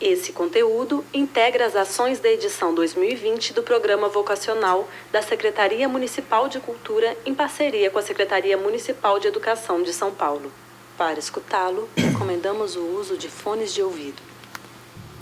Esse conteúdo integra as ações da edição 2020 do Programa Vocacional da Secretaria Municipal de Cultura em parceria com a Secretaria Municipal de Educação de São Paulo. Para escutá-lo, recomendamos o uso de fones de ouvido.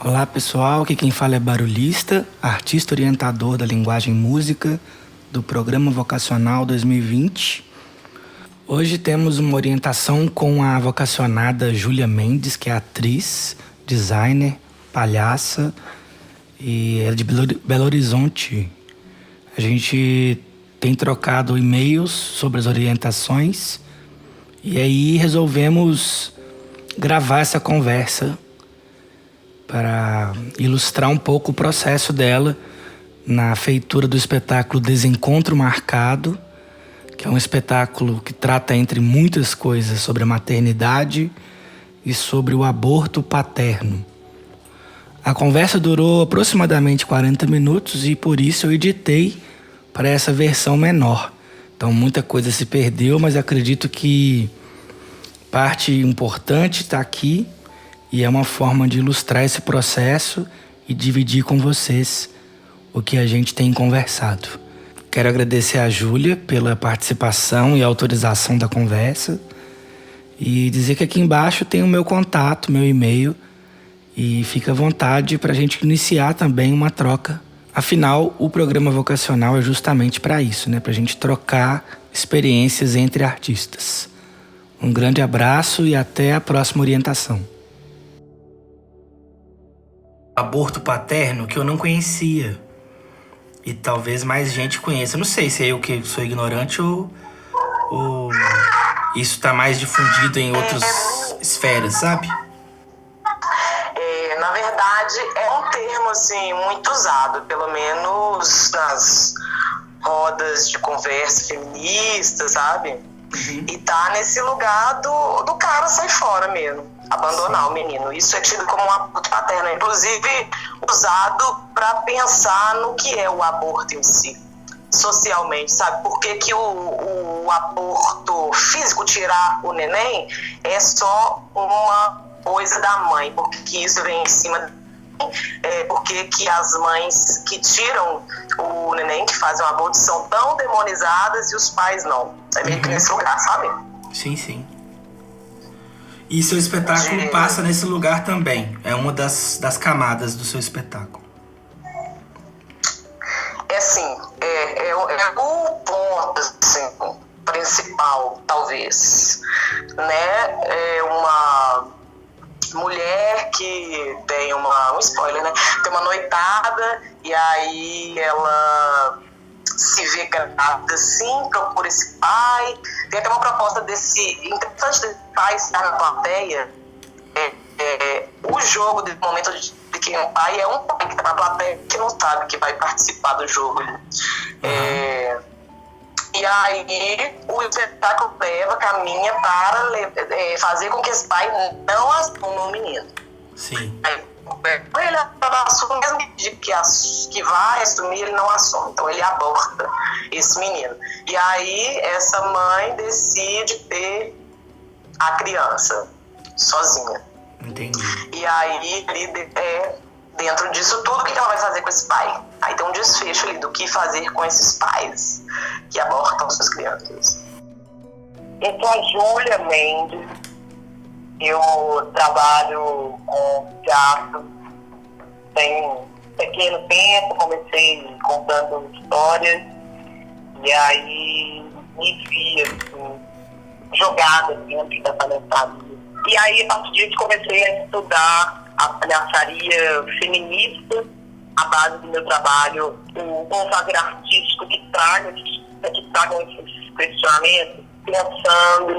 Olá pessoal, aqui quem fala é Barulhista, artista orientador da linguagem música do Programa Vocacional 2020. Hoje temos uma orientação com a vocacionada Júlia Mendes, que é atriz, designer, palhaça e é de Belo Horizonte. A gente tem trocado e-mails sobre as orientações e aí resolvemos gravar essa conversa para ilustrar um pouco o processo dela na feitura do espetáculo Desencontro Marcado, que é um espetáculo que trata, entre muitas coisas, sobre a maternidade e sobre o aborto paterno. A conversa durou aproximadamente 40 minutos e por isso eu editei para essa versão menor. Então muita coisa se perdeu, mas acredito que parte importante está aqui e é uma forma de ilustrar esse processo e dividir com vocês o que a gente tem conversado. Quero agradecer a Júlia pela participação e autorização da conversa e dizer que aqui embaixo tem o meu contato, meu e-mail, e fica à vontade para a gente iniciar também uma troca. Afinal, o programa vocacional é justamente para isso, né? Para a gente trocar experiências entre artistas. Um grande abraço e até a próxima orientação. Aborto paterno que eu não conhecia. E talvez mais gente conheça. Eu não sei se é eu que sou ignorante ou isso está mais difundido em outras esferas, sabe? Na verdade, é um termo assim, muito usado, pelo menos nas rodas de conversa feministas, sabe? Uhum. E tá nesse lugar do cara sair fora mesmo, abandonar o menino. Isso é tido como um aborto paterno, inclusive usado para pensar no que é o aborto em si, socialmente, sabe? Por que o aborto físico, tirar o neném, é só uma coisa da mãe, porque isso vem em cima, porque que as mães que tiram o neném, que fazem o aborto, são tão demonizadas e os pais não. É meio que nesse lugar, sabe? Sim, sim. E seu espetáculo passa nesse lugar também. É uma das camadas do seu espetáculo. É assim, é o ponto assim, principal, talvez, né? É uma mulher que tem um spoiler, né? Tem uma noitada e aí ela se vê grávida assim, procura esse pai. Tem até uma proposta interessante desse pai estar na plateia. O jogo desse momento de quem é o pai é um pai que está na plateia que não sabe que vai participar do jogo. E aí o espetáculo caminha para fazer com que esse pai não assuma o menino. Sim. Ele assume mesmo que vai assumir, ele não assume. Então ele aborta esse menino. E aí essa mãe decide ter a criança sozinha. Entendi. E aí dentro disso tudo, o que ela vai fazer com esse pai? Aí tem um desfecho ali do que fazer com esses pais que abortam suas crianças. Eu sou a Júlia Mendes, eu trabalho com teatro tem um pequeno tempo, comecei contando histórias e aí me vi assim, jogada dentro da palhaçaria. E aí, a partir disso, comecei a estudar a palhaçaria feminista, a base do meu trabalho, um fazer artístico que tragam esses questionamentos, pensando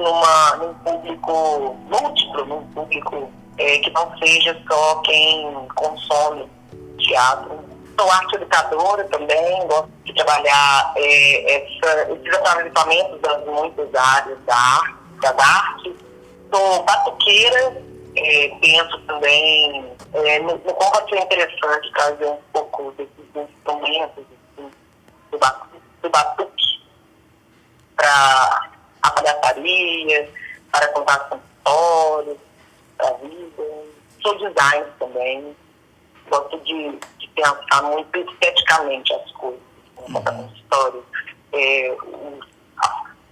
num público múltiplo, num público que não seja só quem consome teatro. Sou arte educadora também, gosto de trabalhar esses atravessamentos das muitas áreas das artes. Sou batuqueira, penso também no como vai ser interessante trazer um pouco desses instrumentos do batuque para a palhaçaria, para contar com histórias, para a vida. sou designer também, gosto de pensar muito esteticamente as coisas, contar uma história.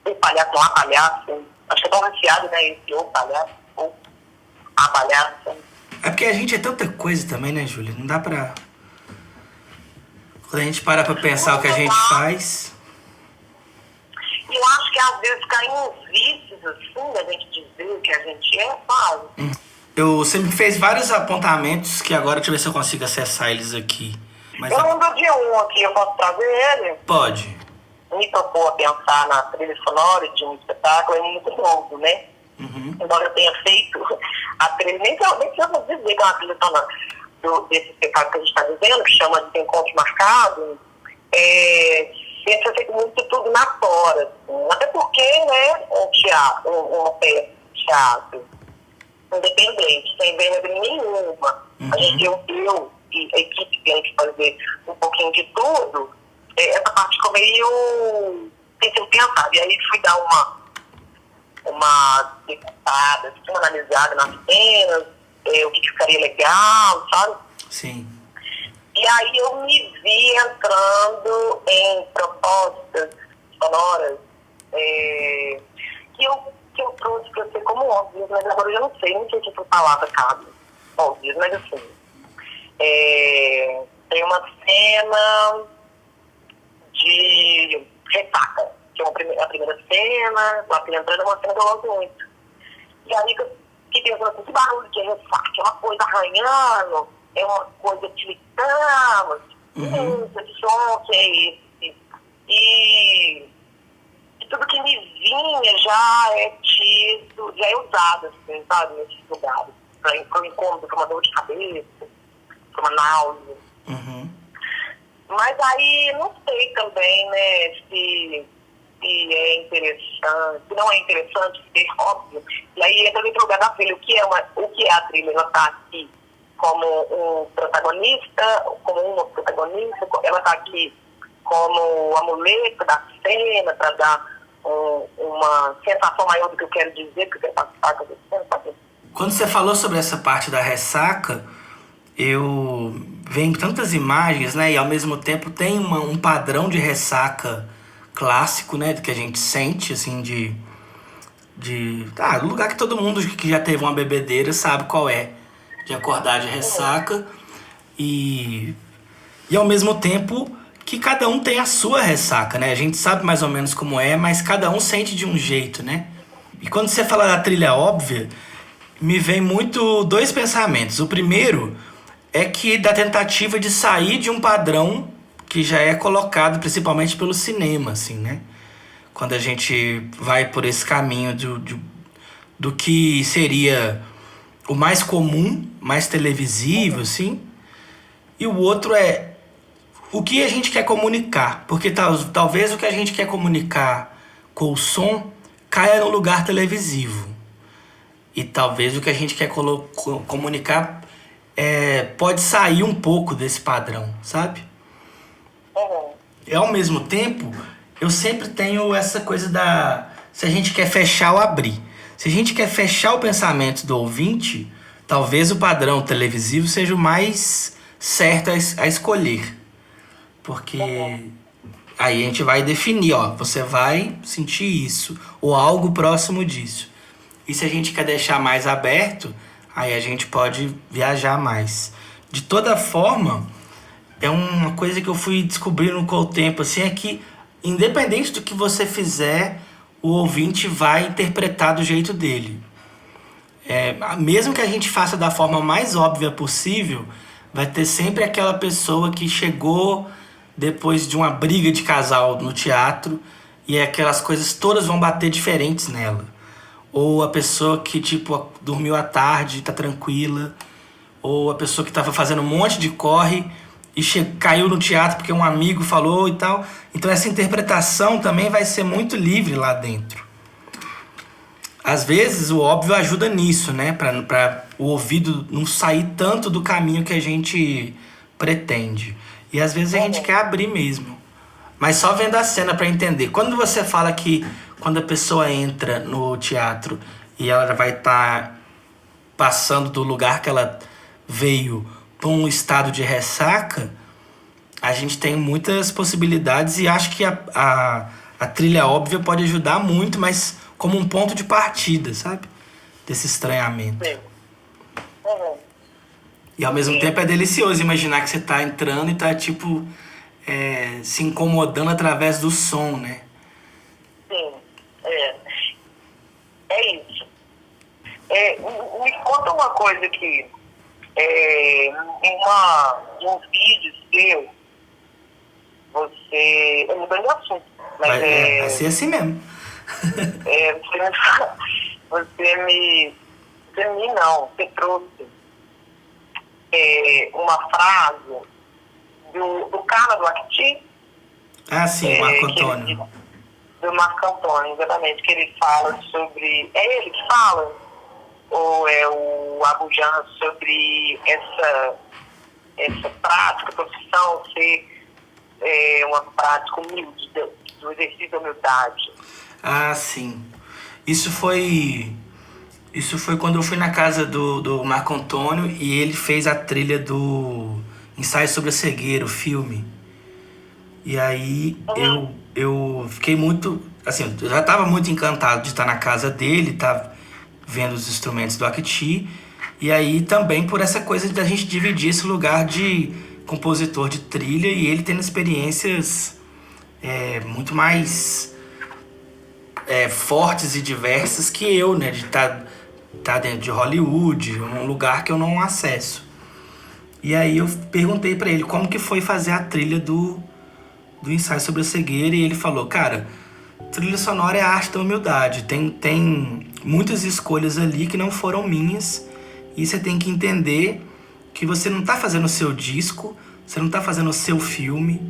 O palhaço, não há palhaço, acho que é tão ansiado, né? Esse ou palhaço, ou a palhaça. É porque a gente é tanta coisa também, né, Júlia? Não dá pra... Quando a gente para pra pensar o que a gente faz... Eu acho que às vezes caem uns vícios, assim, da gente dizer o que a gente é, sabe? Você me fez vários apontamentos que agora deixa eu ver se eu consigo acessar eles aqui. Mas Eu lembro de um aqui, eu posso trazer ele? Pode. Me propôs a pensar na trilha sonora de um espetáculo, é muito novo, né? Embora eu tenha feito a trilha, nem que eu vou dizer que é uma trilha sonora desse espetáculo que a gente está dizendo, que chama de Encontro Marcado, sempre foi feito muito tudo na tora, assim. Até porque, né, uma peça de teatro independente, sem verba nenhuma. A gente, eu e a equipe que tem que fazer um pouquinho de tudo, essa parte ficou meio sem ser pensada. E aí fui dar uma deputada, uma analisada nas cenas, o que ficaria legal, sabe? Sim. E aí eu me vi entrando em propostas sonoras que eu trouxe para ser como óbvias, mas agora eu já não sei se essa palavra cabe. Óbvias, mas assim. Tem uma cena de ressaca, que é a primeira cena, lá entrando é uma cena que eu gosto muito. E aí eu fiquei pensando assim, que barulho que é ressaca? É uma coisa arranhando, é uma coisa tilitando, que som que é esse? E tudo que me vinha já é tido, já é usado, assim, sabe, nesses lugares. Para o incômodo, para uma dor de cabeça, para uma náusea. Mas aí, não sei também, né, se é interessante, se não é interessante ser óbvio. E aí entra nesse lugar da trilha, o que é a trilha? Ela está aqui como um protagonista, ela está aqui como o amuleto da cena, para dar uma sensação maior do que eu quero dizer, porque eu quero passar com você. Quando você falou sobre essa parte da ressaca, eu vejo tantas imagens, né? E ao mesmo tempo tem um padrão de ressaca clássico, né? Que a gente sente, assim, do lugar que todo mundo que já teve uma bebedeira sabe qual é. De acordar de ressaca. E ao mesmo tempo que cada um tem a sua ressaca, né? A gente sabe mais ou menos como é, mas cada um sente de um jeito, né? E quando você fala da trilha óbvia, me vem muito dois pensamentos. O primeiro é que da tentativa de sair de um padrão que já é colocado principalmente pelo cinema, assim, né? Quando a gente vai por esse caminho do que seria o mais comum, mais televisível, assim. E o outro é o que a gente quer comunicar. Porque talvez o que a gente quer comunicar com o som caia no lugar televisivo. E talvez o que a gente quer comunicar pode sair um pouco desse padrão, sabe? E ao mesmo tempo, eu sempre tenho essa coisa se a gente quer fechar ou abrir. Se a gente quer fechar o pensamento do ouvinte, talvez o padrão televisivo seja o mais certo a escolher. Porque aí a gente vai definir, você vai sentir isso, ou algo próximo disso. E se a gente quer deixar mais aberto, aí a gente pode viajar mais. De toda forma, é uma coisa que eu fui descobrindo com o tempo, assim, é que independente do que você fizer, o ouvinte vai interpretar do jeito dele. Mesmo que a gente faça da forma mais óbvia possível, vai ter sempre aquela pessoa que chegou depois de uma briga de casal no teatro e aquelas coisas todas vão bater diferentes nela. Ou a pessoa que, dormiu à tarde, tá tranquila. Ou a pessoa que tava fazendo um monte de corre e caiu no teatro porque um amigo falou e tal. Então essa interpretação também vai ser muito livre lá dentro. Às vezes o óbvio ajuda nisso, né? Pra o ouvido não sair tanto do caminho que a gente pretende. E às vezes a gente quer abrir mesmo. Mas só vendo a cena pra entender. Quando você fala que quando a pessoa entra no teatro e ela vai estar passando do lugar que ela veio para um estado de ressaca, a gente tem muitas possibilidades e acho que a trilha óbvia pode ajudar muito, mas como um ponto de partida, sabe? Desse estranhamento. Sim. Uhum. E ao mesmo tempo é delicioso imaginar que você tá entrando e tá, tipo, se incomodando através do som, né? Sim, é isso. Me conta uma coisa aqui. Em um vídeo seu, você... Eu mudando de assunto, mas vai ser assim mesmo. Você trouxe uma frase do cara do Acti. Ah, sim, o Marco Antônio. Do Marco Antônio, exatamente, que ele fala sobre... É ele que fala? Ou é o Abujan sobre essa prática, profissão, ser uma prática humilde, do exercício da humildade? Ah, sim. Isso foi quando eu fui na casa do Marco Antônio e ele fez a trilha do Ensaio sobre a Cegueira, o filme. E aí eu fiquei muito... Assim, eu já estava muito encantado de estar na casa dele, tá vendo os instrumentos do Acti. E aí também por essa coisa de a gente dividir esse lugar de compositor de trilha e ele tendo experiências muito mais fortes e diversas que eu, né? De estar dentro de Hollywood, um lugar que eu não acesso. E aí eu perguntei pra ele como que foi fazer a trilha do Ensaio sobre a Cegueira e ele falou, cara, trilha sonora é a arte da humildade, tem muitas escolhas ali que não foram minhas e você tem que entender que você não tá fazendo o seu disco, você não tá fazendo o seu filme,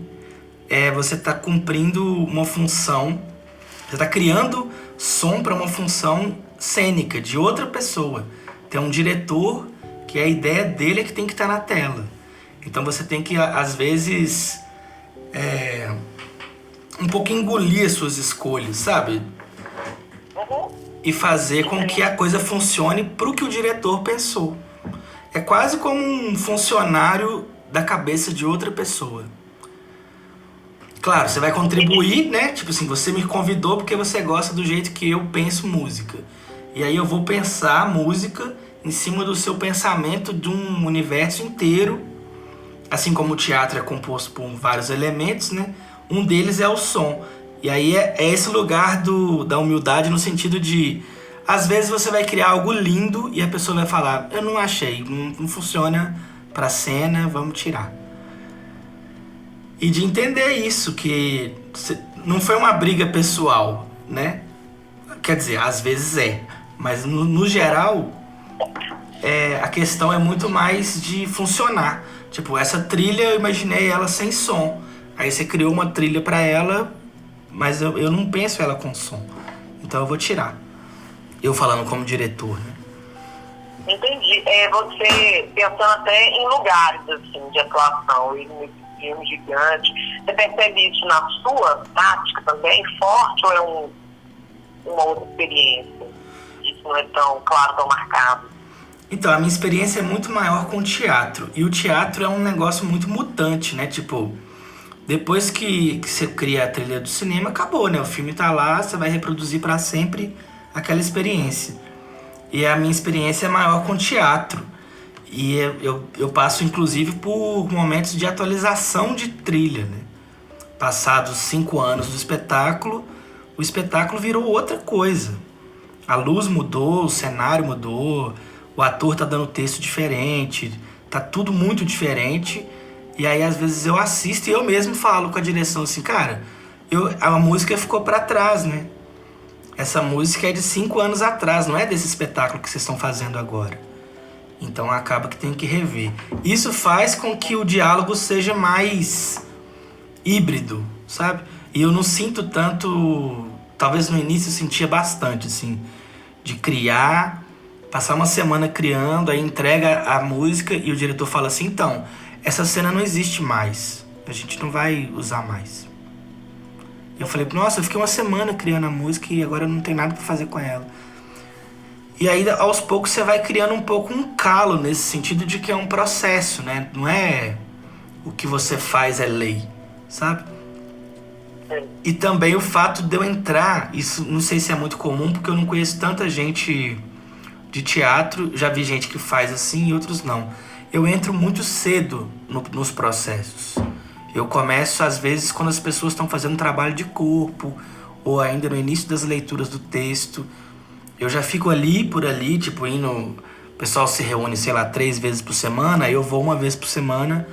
você tá cumprindo uma função, você tá criando som para uma função cênica de outra pessoa. Tem um diretor que a ideia dele é que tem que estar na tela. Então você tem que, às vezes, um pouco engolir as suas escolhas, sabe? E fazer com que a coisa funcione pro que o diretor pensou. É quase como um funcionário da cabeça de outra pessoa. Claro, você vai contribuir, né? Tipo assim, você me convidou porque você gosta do jeito que eu penso música. E aí eu vou pensar a música em cima do seu pensamento de um universo inteiro. Assim como o teatro é composto por vários elementos, né? Um deles é o som. E aí é esse lugar da humildade no sentido de... Às vezes você vai criar algo lindo e a pessoa vai falar, eu não achei, não funciona pra cena, vamos tirar. E de entender isso, que não foi uma briga pessoal, né? Quer dizer, às vezes mas no geral, a questão é muito mais de funcionar. Tipo, essa trilha eu imaginei ela sem som. Aí você criou uma trilha pra ela, mas eu não penso ela com som. Então eu vou tirar. Eu falando como diretor, né? Entendi. Você pensando até em lugares assim, de atuação, e nesse filme gigante, você percebe isso na sua tática também, forte, ou é uma outra experiência? Isso não é tão claro, tão marcado? Então, a minha experiência é muito maior com o teatro. E o teatro é um negócio muito mutante, né? Tipo, depois que você cria a trilha do cinema, acabou, né? O filme tá lá, você vai reproduzir pra sempre aquela experiência. E a minha experiência é maior com o teatro. E eu passo, inclusive, por momentos de atualização de trilha, né? Passados 5 anos do espetáculo, o espetáculo virou outra coisa. A luz mudou, o cenário mudou, o ator tá dando texto diferente, tá tudo muito diferente. E aí, às vezes, eu assisto e eu mesmo falo com a direção assim, cara, a música ficou pra trás, né? Essa música é de 5 anos atrás, não é desse espetáculo que vocês estão fazendo agora. Então acaba que tem que rever. Isso faz com que o diálogo seja mais híbrido, sabe? E eu não sinto tanto... Talvez no início eu sentia bastante, assim, de criar, passar uma semana criando, aí entrega a música e o diretor fala assim, então, essa cena não existe mais, a gente não vai usar mais. Eu falei, nossa, eu fiquei uma semana criando a música e agora não tem nada pra fazer com ela. E aí, aos poucos, você vai criando um pouco um calo nesse sentido de que é um processo, né? Não é o que você faz é lei, sabe? E também o fato de eu entrar, isso não sei se é muito comum, porque eu não conheço tanta gente de teatro, já vi gente que faz assim e outros não. Eu entro muito cedo nos processos. Eu começo, às vezes, quando as pessoas estão fazendo trabalho de corpo, ou ainda no início das leituras do texto. Eu já fico ali, por ali, tipo, indo... O pessoal se reúne, sei lá, 3 vezes por semana, eu vou 1 vez por semana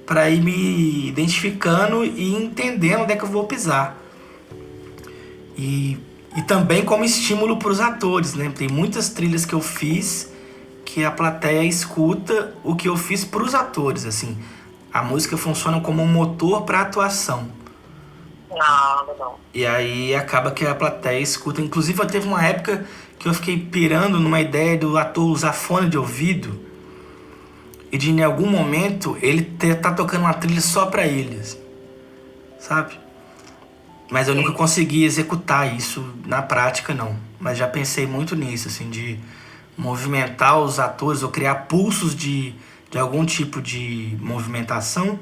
para ir me identificando e entendendo onde é que eu vou pisar. E também como estímulo para os atores, né? Tem muitas trilhas que eu fiz que a plateia escuta o que eu fiz para os atores, assim. A música funciona como um motor para a atuação. Não. E aí acaba que a plateia escuta. Inclusive, teve uma época que eu fiquei pirando numa ideia do ator usar fone de ouvido e de em algum momento ele tá tocando uma trilha só pra ele, assim, sabe? Mas eu nunca consegui executar isso na prática, não. Mas já pensei muito nisso, assim, de movimentar os atores ou criar pulsos de algum tipo de movimentação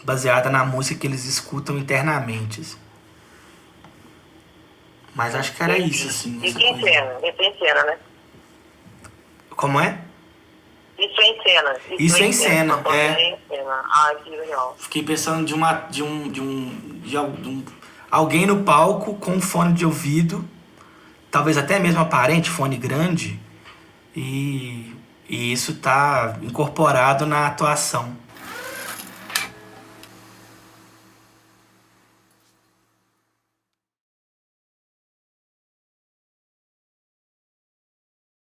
baseada na música que eles escutam internamente, assim. Mas acho que era isso, assim. Isso em cena, né? Como é? Isso é em cena. Isso é em cena, é. Ah, que legal. Fiquei pensando de alguém no palco com um fone de ouvido, talvez até mesmo aparente, fone grande, e isso tá incorporado na atuação.